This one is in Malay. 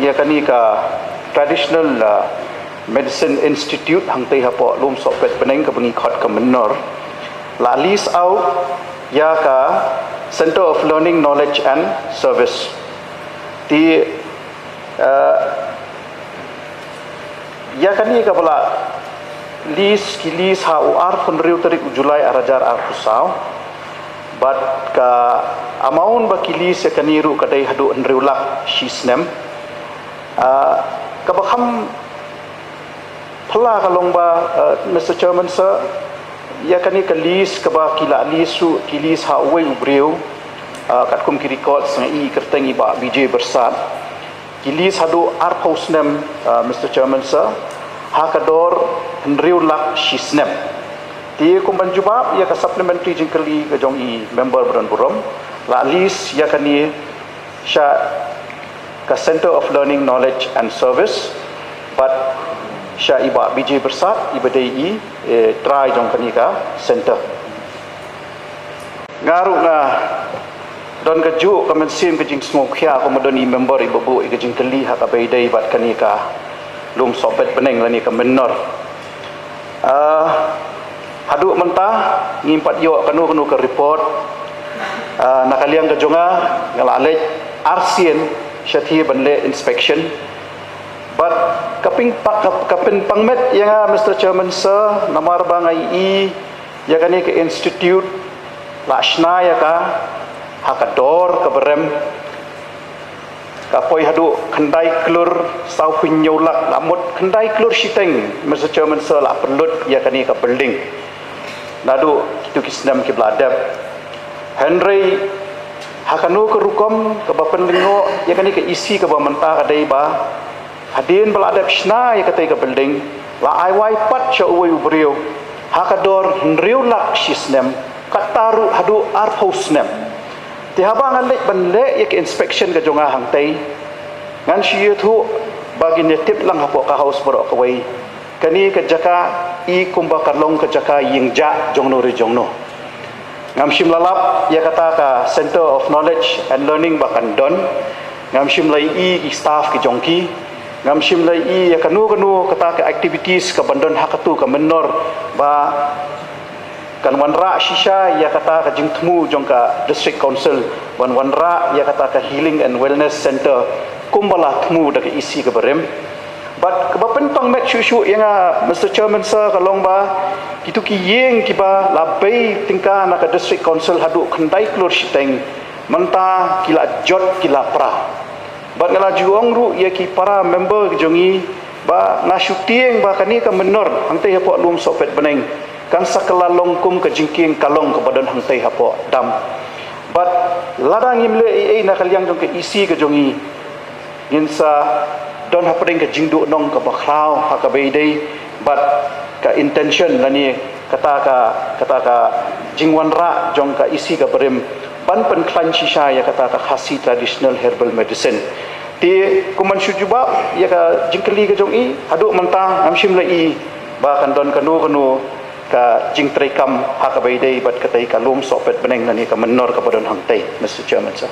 ia kani ka traditional medicine institute hang tei hapo lum so pet beneng ka bengi khot ka menor la list out ya ka Center of Learning, Knowledge and Service. Di ya kani ka bala list ha UR penriu tarik Julai arajar pusau but ka amaun ba kilis ya kani ru kadai hadu enriu lak shisnem ka bakham phala ka longba Mr. Chairman sir ya kani ka list ka ba kila lisu kilis ha uai ubriu kat kum ki record sangai kertengi ba BJ bersat kilis hadu pusnem Mr. Chairman sir ha kador enriu lak shisnem di kumban jubab ia ka supplementary jingkali ka jong I member beran burom la list ia kani sya ka Center of Learning, Knowledge and Service but sya iba BJ bersat iba dai try jong kani ka center ngaru na don ka ju ka mensin ka jing smoke khia ko modon I member iba bu ka jingkali ha ka bai dai bat kani ka lum sopet beneng lani ka menor hadu mentah ngimpat yo kanu ke report nakaliang ka jonga ngalalej arsien syathi banle inspection but kaping pangmet yang Mr. Chairman sir namar bangai ya kani ke institute lashna ya ka hakador ka berem kapoi hadu kendai klur sau pinyolak lamut kendai klur siteng Mr. Chairman sir la perlut ya kani ka building nadu kitu kisnam ki bladap Henry hakanu ke rukom ke bapen lingo ya kani ke isi ke bamanta kadai ba hadin bladap shna ya katai ke building la ai pat cha uai ubrio hakador henriu lak shisnem kataru hadu arphosnem tihabang alek banle ya ke inspection ke jonga hangtai ngan shiyu thu bagi netip lang hapo ka house bro ka wai kani ke jaka I kumba kalong ke jaka yingja jongno ri jongno ngamshim lalap ya kata ka Center of Knowledge and Learning bakan don ngamshim lai I staff ke jongki ngamshim lai ya kanu kata ka activities ka bandon hakatu ka menor ba kan wanra shisha ya kata ka jingtmu jongka district council wanra ya kata ka healing and wellness center kumbala tmu dak isi ka berem but kebapen pang met shushu yang Mr. Chairman sir kalong ba kitu ki yeng kiba labai tingka na ka district council hadu khandai klur shiteng menta kila jot kila pra but ngala juong ru ya ki para member jongi ba na shutieng ba kani ka menor hangte hapo lum sopet beneng kan sakala longkum ke jingking kalong ke badan hangtai hapo dam but ladang imle na kalyang jong ke isi ke jongi insa don hapring ke jingdu nong ke bakrau ha ka beidei but ka intention lani kata ka jingwanra jong ka isi ka berem ban pen klan shisha ya kata ka khasi traditional herbal medicine ti kuman syujuba ya ka jingkeli ke jong I hadu mentang amshim lai ba kan don kanu ka jingtrai kam ha ka beidei bat katai ka lum sopet beneng lani ka menor ka badan hangtai Mr. Chairman sir